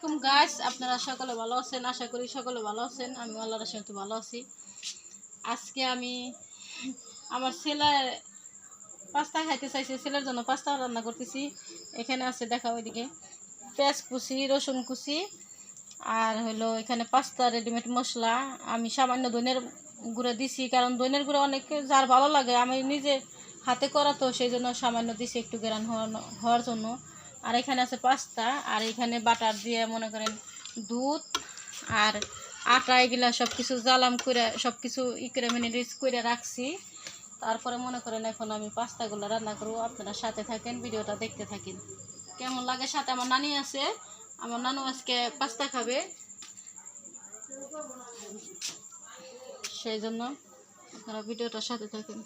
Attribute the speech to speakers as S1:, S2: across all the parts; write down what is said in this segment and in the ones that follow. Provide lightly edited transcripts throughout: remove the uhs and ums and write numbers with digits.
S1: আলাইকুম গাইস, আপনারা সকলে ভালো আছেন? আশা করি সকলে ভালো আছেন। আমি আল্লাহর রহমতে ভালো আছি। আজকে আমি আমার ছেলের পাস্তা খাইতে চাইছি, ছেলের জন্য পাস্তা রান্না করতেছি। এখানে আছে, দেখা ওইদিকে, পেঁয়াজ কুচি, রসুন কুচি, আর হলো এখানে পাস্তা রেডিমেড মশলা। আমি সামান্য ধনের গুঁড়ো দিছি, কারণ ধনের গুঁড়ো অনেকে যার ভালো লাগে, আমি নিজে হাতে করা তো সেই জন্য সামান্য দিছি একটু গ্রান হওয়ার জন্য। আর এখানে আছে পাস্তা, আর এখানে বাটার দিয়ে মনে করেন দুধ আর আটা এগুলা সব কিছু জ্বালাম করে সব কিছু করে রিচ করে রাখছি। তারপরে মনে করেন এখন আমি পাস্তাগুলো রান্না করবো। আপনারা সাথে থাকেন, ভিডিওটা দেখতে থাকেন কেমন লাগে। সাথে আমার নানি আছে, আমার নানু আজকে পাস্তা খাবে, সেই জন্য আপনারা ভিডিওটার সাথে থাকেন।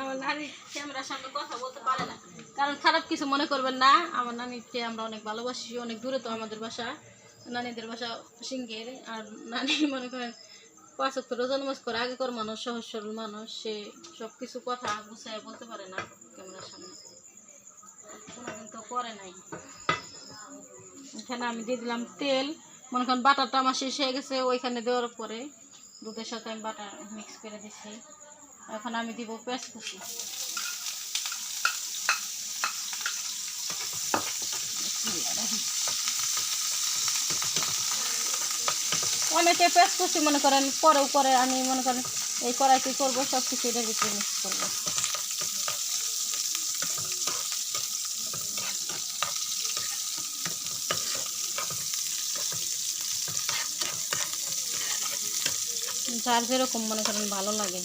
S1: আমার নানি ক্যামেরার সামনে কথা বলতে পারে না, কারণ খারাপ কিছু মনে করবেন না। আমার নানিকে আমরা অনেক ভালোবাসি, অনেক দূরে তো আমাদের বাসা, নানিদের বাসা সিংহের। আর নানি মনে করেন 5 ওয়াক্ত রোজা নামাজ করে, আগেকার মানুষ, সহজ সরল মানুষ, সে সব কিছু কথা গুছায় বলতে পারে না ক্যামেরার সামনে, কোনোদিন তো করে নাই। এখানে আমি দিয়ে দিলাম তেল। মনে করেন বাটারটা আমার শেষ হয়ে গেছে, ওইখানে দেওয়ার পরে দুধের সাথে আমি বাটার মিক্স করে দিচ্ছি। এখন আমি দিব পেঁয়াজ কুচি। অনেকে পেঁয়াজ কুচি মনে করেন পরেও করে, আমি মনে করেন এই কড়াইতে করবো, সব কিছু এটার ভিতরে মিক্স করবো। যার যেরকম মনে করেন ভালো লাগে।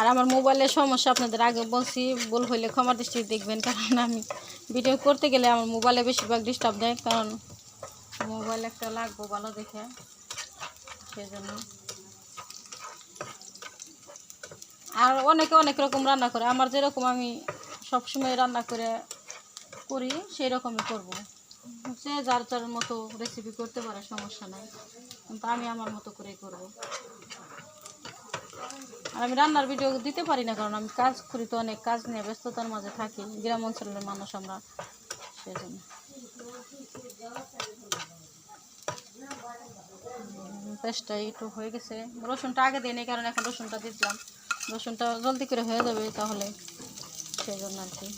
S1: আর আমার মোবাইলের সমস্যা আপনাদের আগে বলছি, ভুল হইলে ক্ষমা দৃষ্টি দেখবেন, কারণ আমি ভিডিও করতে গেলে আমার মোবাইলে বেশিরভাগ ডিস্টার্ব দেয়, কারণ মোবাইল একটা লাগবো ভালো দেখে, সেই জন্য। আর অনেকে অনেক রকম রান্না করে, আমার যেরকম আমি সবসময় রান্না করি সেই রকমই করবো। সে যার যার মতো রেসিপি করতে পারে, সমস্যা নাই, কিন্তু আমি আমার মতো করেই করবো। আর আমি রান্নার ভিডিও দিতে পারি না, কারণ আমি কাজ করি তো, অনেক কাজ নিয়ে ব্যস্ততার মাঝে থাকি, গ্রাম অঞ্চলের মানুষ আমরা, সেই জন্য। পেস্টটা একটু হয়ে গেছে, রসুনটা আগে দিই, কারণ এখন রসুনটা দিলাম, রসুনটা জলদি করে হয়ে যাবে তাহলে, সেই জন্য আর কি।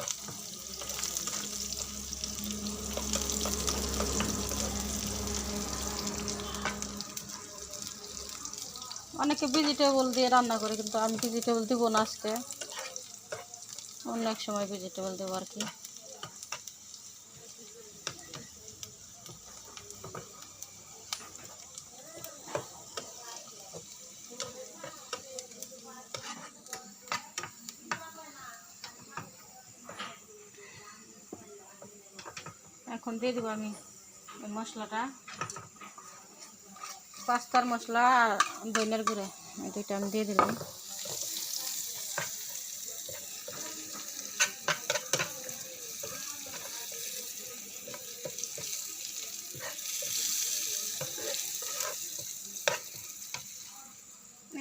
S1: অনেকে ভেজিটেবল দিয়ে রান্না করে, কিন্তু আমি ভেজিটেবল দিব না আজকে, অন্য এক সময় ভেজিটেবল দেবো আর কি। এখন দিয়ে দেবো আমি এই মশলাটা, পাস্তার মশলা আর ধনিয়ার গুঁড়ো, এই দুইটা আমি দিয়ে দিলাম।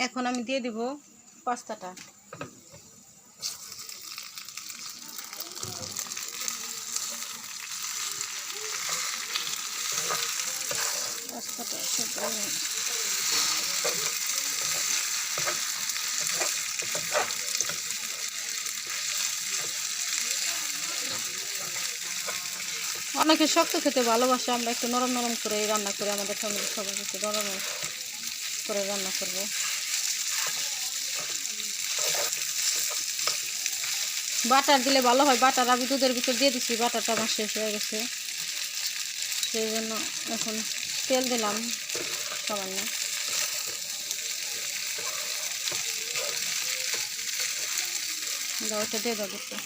S1: এখন আমি দিয়ে দিব পাস্তাটা। অনেকে শক্ত খেতে ভালোবাসে, আমরা একটু নরম নরম করে রান্না করি, আমাদের ফ্যামিলির সবাই একটু নরম করে রান্না করব। বাটার দিলে ভালো হয়, বাটার আমি দুধের ভিতর দিয়ে দিচ্ছি, বাটারটা আমার শেষ হয়ে গেছে, সেই জন্য এখন তেল দিলাম সামান্য। দাও ওটা দিয়ে দাও একটু।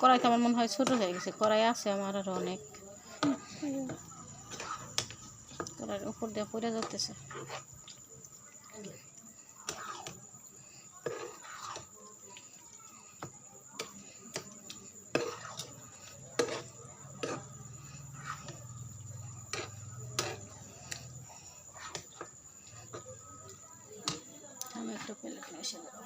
S1: কড়াই তো আমার মনে হয় ছোট হয়ে গেছে, কড়াই আছে আমার আরো অনেক, কড়াইয়ের উপর দিয়ে পড়ে যাচ্ছে। আমি একটু প্লেট নিয়ে এসে দেবো।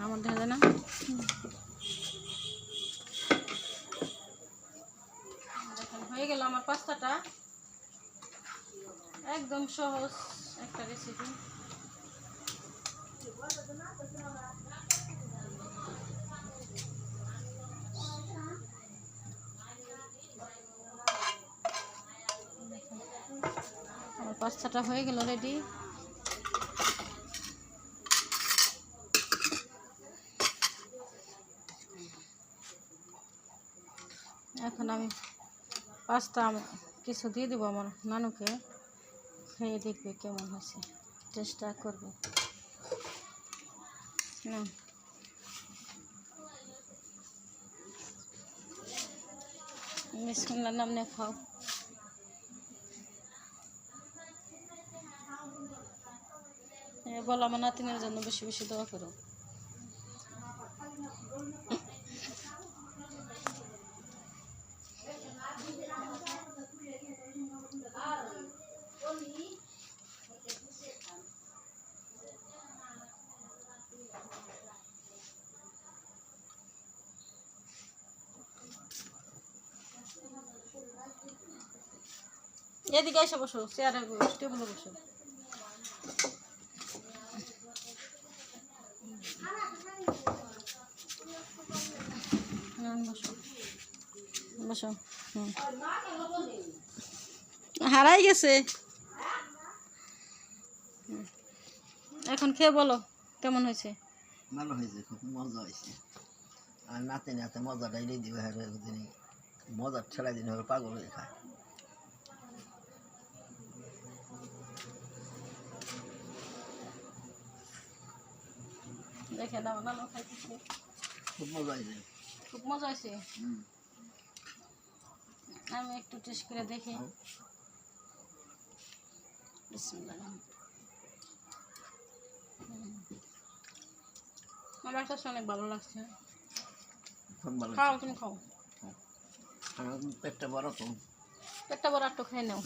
S1: আমার দেখা যায় না। হয়ে গেল আমার পাস্তাটা, একদম সহজ একটা রেসিপি। আমার পাস্তাটা হয়ে গেল রেডি। এখন আমি পাস্তা কিছু দিয়ে দেবো আমার নানুকে, খেয়ে দেখবে কেমন হয়েছে, চেষ্টা করবে না। বিসমিল্লাহর নাম নিয়ে খাও। বলো আমার নাতিনের জন্য বেশি বেশি দোয়া করো। এদিকে এসে বসো, চেয়ারে টেবিলে বসো। বসো বসো। হারাই গেছে। এখন খেয়ে বলো কেমন হয়েছে।
S2: ভালো হয়েছে, খুব মজা হয়েছে। আর নাতে নাতে মজাটাই দিবে, মজার ছেড়া দিন হবে পাগল হয়ে খায়।
S1: দেখে নাও নানু খাইতেছে,
S2: খুব মজা হয়েছে।
S1: খুব মজা হয়েছে। আমি একটু টেস্ট করে দেখি। বিসমিল্লাহ। আমার কাছে অনেক ভালো লাগছে।
S2: খুব ভালো।
S1: খাও, তুমি খাও।
S2: আমার পেটটা বড় তো,
S1: পেটটা বড় একটু খেয়ে নাও।